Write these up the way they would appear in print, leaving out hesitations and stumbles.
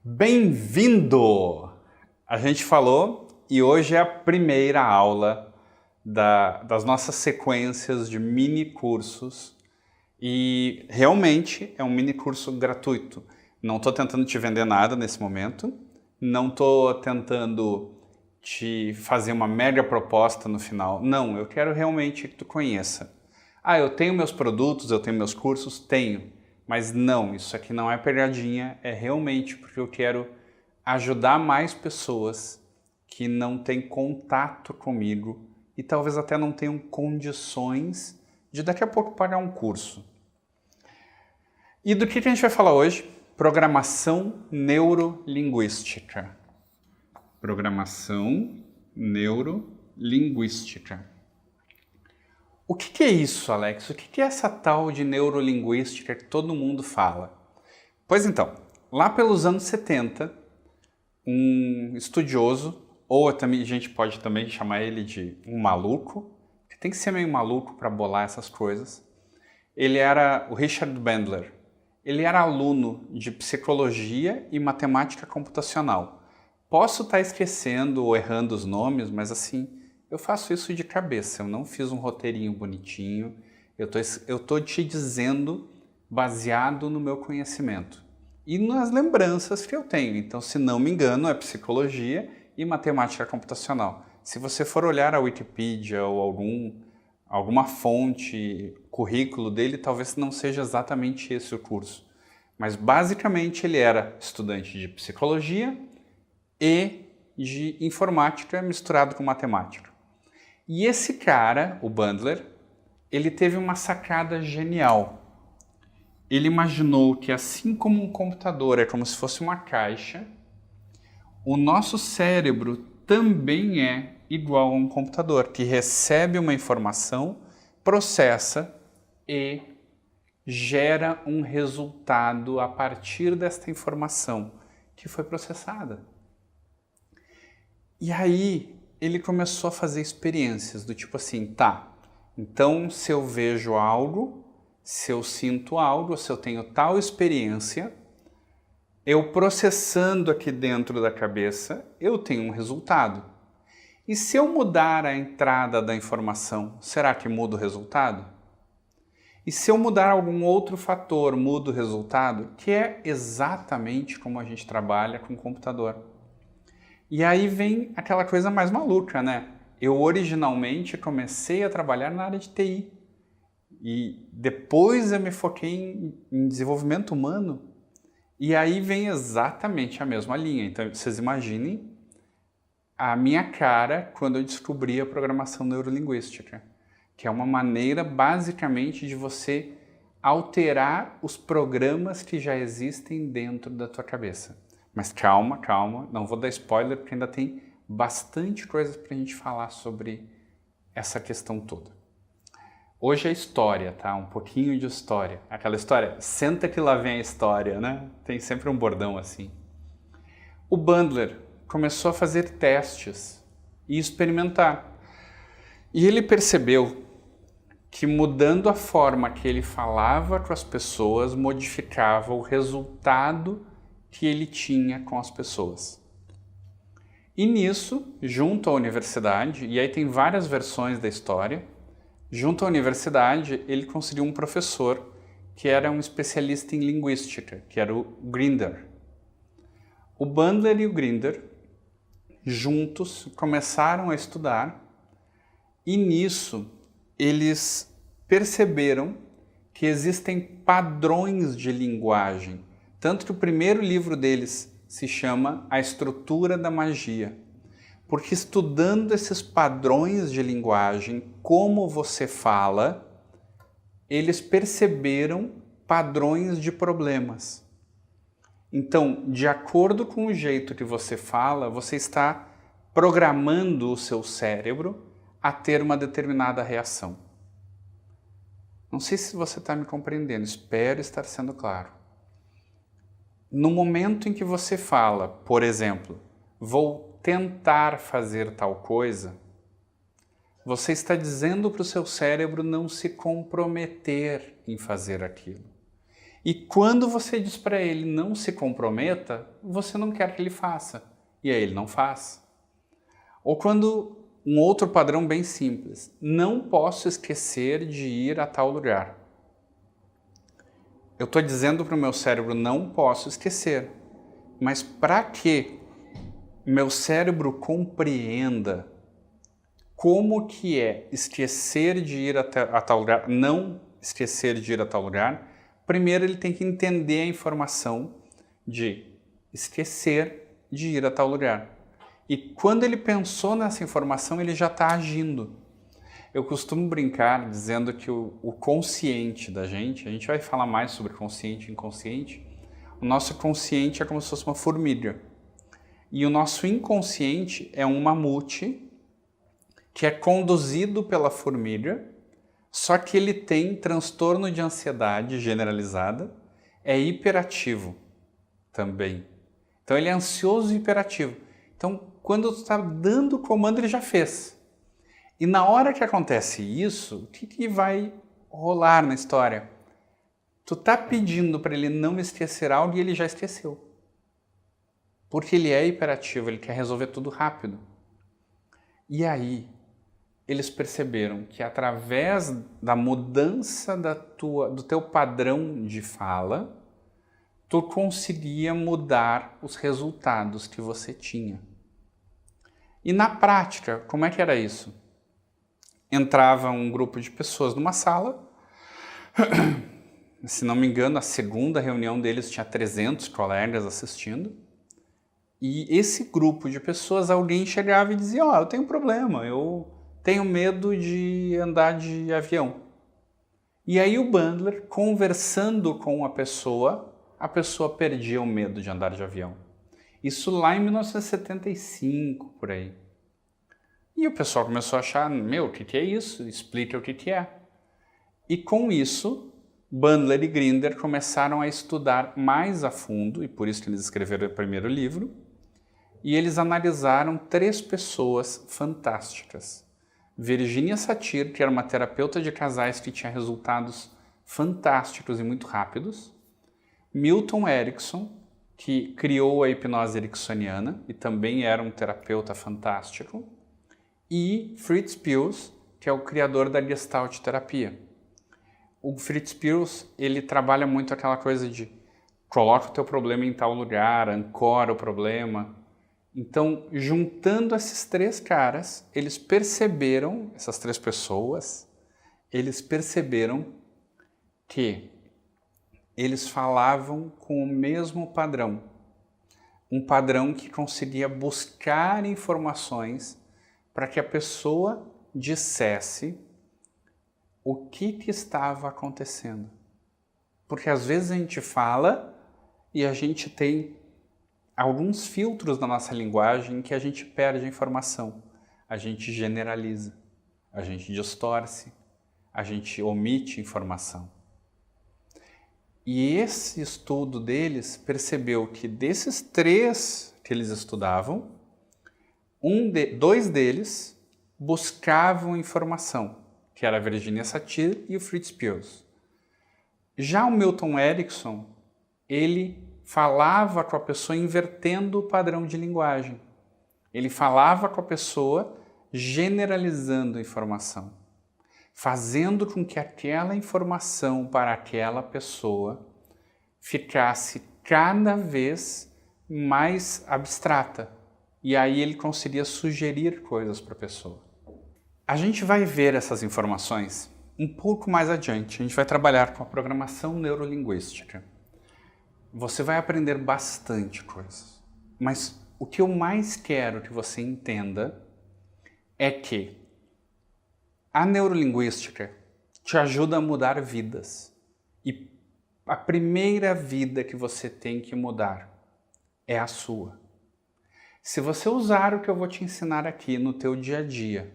Bem-vindo! A gente falou e hoje é a primeira aula das nossas sequências de mini cursos e realmente é um mini curso gratuito. Não estou tentando te vender nada nesse momento, não estou tentando te fazer uma mega proposta no final. Não, eu quero realmente que tu conheça. Eu tenho meus produtos, eu tenho meus cursos? Tenho. Mas não, isso aqui não é pegadinha, é realmente porque eu quero ajudar mais pessoas que não têm contato comigo e talvez até não tenham condições de daqui a pouco pagar um curso. E do que a gente vai falar hoje? Programação neurolinguística. Programação neurolinguística. O que é isso, Alex? O que é essa tal de neurolinguística que todo mundo fala? Pois então, lá pelos anos 70, um estudioso, ou a gente pode também chamar ele de um maluco, que tem que ser meio maluco para bolar essas coisas, ele era o Richard Bandler. Ele era aluno de psicologia e matemática computacional. Posso estar esquecendo ou errando os nomes, mas assim, eu faço isso de cabeça, eu não fiz um roteirinho bonitinho, eu tô te dizendo baseado no meu conhecimento e nas lembranças que eu tenho. Então, se não me engano, é psicologia e matemática computacional. Se você for olhar a Wikipedia ou alguma fonte, currículo dele, talvez não seja exatamente esse o curso. Mas, basicamente, ele era estudante de psicologia e de informática misturado com matemática. E esse cara, o Bandler, ele teve uma sacada genial. Ele imaginou que assim como um computador é como se fosse uma caixa, o nosso cérebro também é igual a um computador, que recebe uma informação, processa e gera um resultado a partir desta informação que foi processada. E aí ele começou a fazer experiências do tipo assim, então se eu vejo algo, se eu sinto algo, se eu tenho tal experiência, eu processando aqui dentro da cabeça, eu tenho um resultado. E se eu mudar a entrada da informação, será que muda o resultado? E se eu mudar algum outro fator, muda o resultado? Que é exatamente como a gente trabalha com o computador. E aí vem aquela coisa mais maluca, né? Eu originalmente comecei a trabalhar na área de TI. E depois eu me foquei em desenvolvimento humano. E aí vem exatamente a mesma linha. Então, vocês imaginem a minha cara quando eu descobri a programação neurolinguística, que é uma maneira, basicamente, de você alterar os programas que já existem dentro da tua cabeça. Mas calma, não vou dar spoiler porque ainda tem bastante coisa para a gente falar sobre essa questão toda. Hoje é história, tá? Um pouquinho de história. Aquela história, senta que lá vem a história, né? Tem sempre um bordão assim. O Bandler começou a fazer testes e experimentar. E ele percebeu que mudando a forma que ele falava com as pessoas, modificava o resultado que ele tinha com as pessoas. E nisso, junto à universidade, e aí tem várias versões da história, junto à universidade ele conseguiu um professor que era um especialista em linguística, que era o Grinder. O Bandler e o Grinder, juntos, começaram a estudar e nisso eles perceberam que existem padrões de linguagem. Tanto que o primeiro livro deles se chama A Estrutura da Magia. Porque estudando esses padrões de linguagem, como você fala, eles perceberam padrões de problemas. Então, de acordo com o jeito que você fala, você está programando o seu cérebro a ter uma determinada reação. Não sei se você está me compreendendo, espero estar sendo claro. No momento em que você fala, por exemplo, vou tentar fazer tal coisa, você está dizendo para o seu cérebro não se comprometer em fazer aquilo. E quando você diz para ele não se comprometa, você não quer que ele faça. E aí ele não faz. Ou quando um outro padrão bem simples. Não posso esquecer de ir a tal lugar. Eu estou dizendo para o meu cérebro, não posso esquecer. Mas para que meu cérebro compreenda como que é esquecer de ir a tal lugar, não esquecer de ir a tal lugar, primeiro ele tem que entender a informação de esquecer de ir a tal lugar. E quando ele pensou nessa informação, ele já está agindo. Eu costumo brincar dizendo que o consciente da gente, a gente vai falar mais sobre consciente e inconsciente, o nosso consciente é como se fosse uma formiga. E o nosso inconsciente é um mamute que é conduzido pela formiga, só que ele tem transtorno de ansiedade generalizada, é hiperativo também. Então ele é ansioso e hiperativo. Então quando tu está dando o comando, ele já fez. E na hora que acontece isso, o que vai rolar na história? Tu tá pedindo para ele não esquecer algo e ele já esqueceu. Porque ele é hiperativo, ele quer resolver tudo rápido. E aí, eles perceberam que através da mudança do teu padrão de fala, tu conseguia mudar os resultados que você tinha. E na prática, como é que era isso? Entrava um grupo de pessoas numa sala, se não me engano, a segunda reunião deles tinha 300 colegas assistindo, e esse grupo de pessoas, alguém chegava e dizia, eu tenho um problema, eu tenho medo de andar de avião. E aí o Bandler, conversando com a pessoa perdia o medo de andar de avião. Isso lá em 1975, por aí. E o pessoal começou a achar, o que é isso? Explica o que é. E com isso, Bandler e Grinder começaram a estudar mais a fundo, e por isso que eles escreveram o primeiro livro, e eles analisaram 3 pessoas fantásticas. Virginia Satir, que era uma terapeuta de casais que tinha resultados fantásticos e muito rápidos. Milton Erickson, que criou a hipnose ericksoniana e também era um terapeuta fantástico. E Fritz Perls, que é o criador da Gestalt terapia. O Fritz Perls, ele trabalha muito aquela coisa de coloca o teu problema em tal lugar, ancora o problema. Então, juntando esses 3 caras, eles perceberam, essas 3 pessoas, eles perceberam que eles falavam com o mesmo padrão. Um padrão que conseguia buscar informações para que a pessoa dissesse o que estava acontecendo. Porque às vezes a gente fala e a gente tem alguns filtros na nossa linguagem que a gente perde a informação, a gente generaliza, a gente distorce, a gente omite informação. E esse estudo deles percebeu que desses 3 que eles estudavam, 2 deles buscavam informação, que era a Virginia Satir e o Fritz Perls. Já o Milton Erickson, ele falava com a pessoa invertendo o padrão de linguagem. Ele falava com a pessoa generalizando a informação, fazendo com que aquela informação para aquela pessoa ficasse cada vez mais abstrata. E aí ele conseguia sugerir coisas para a pessoa. A gente vai ver essas informações um pouco mais adiante. A gente vai trabalhar com a programação neurolinguística. Você vai aprender bastante coisas. Mas o que eu mais quero que você entenda é que a neurolinguística te ajuda a mudar vidas. E a primeira vida que você tem que mudar é a sua. Se você usar o que eu vou te ensinar aqui no teu dia a dia,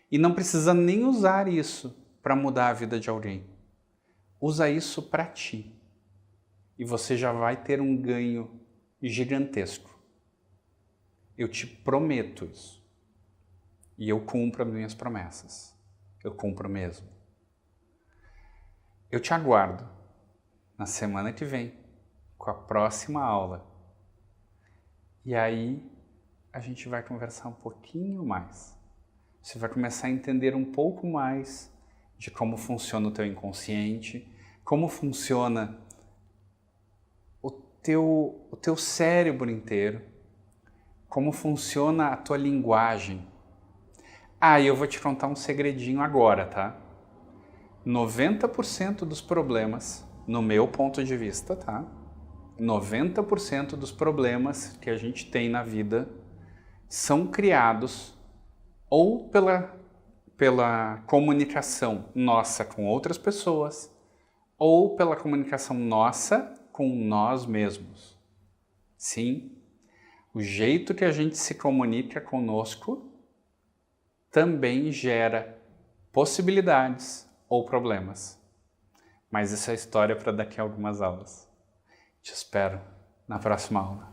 e não precisa nem usar isso para mudar a vida de alguém, usa isso para ti. E você já vai ter um ganho gigantesco. Eu te prometo isso. E eu cumpro as minhas promessas. Eu cumpro mesmo. Eu te aguardo. na semana que vem, com a próxima aula. E aí a gente vai conversar um pouquinho mais. Você vai começar a entender um pouco mais de como funciona o teu inconsciente, como funciona o teu cérebro inteiro, como funciona a tua linguagem. Ah, e eu vou te contar um segredinho agora, tá? 90% dos problemas, no meu ponto de vista, tá? 90% dos problemas que a gente tem na vida são criados ou pela comunicação nossa com outras pessoas ou pela comunicação nossa com nós mesmos. Sim, o jeito que a gente se comunica conosco também gera possibilidades ou problemas. Mas isso é história para daqui a algumas aulas. Te espero na próxima aula.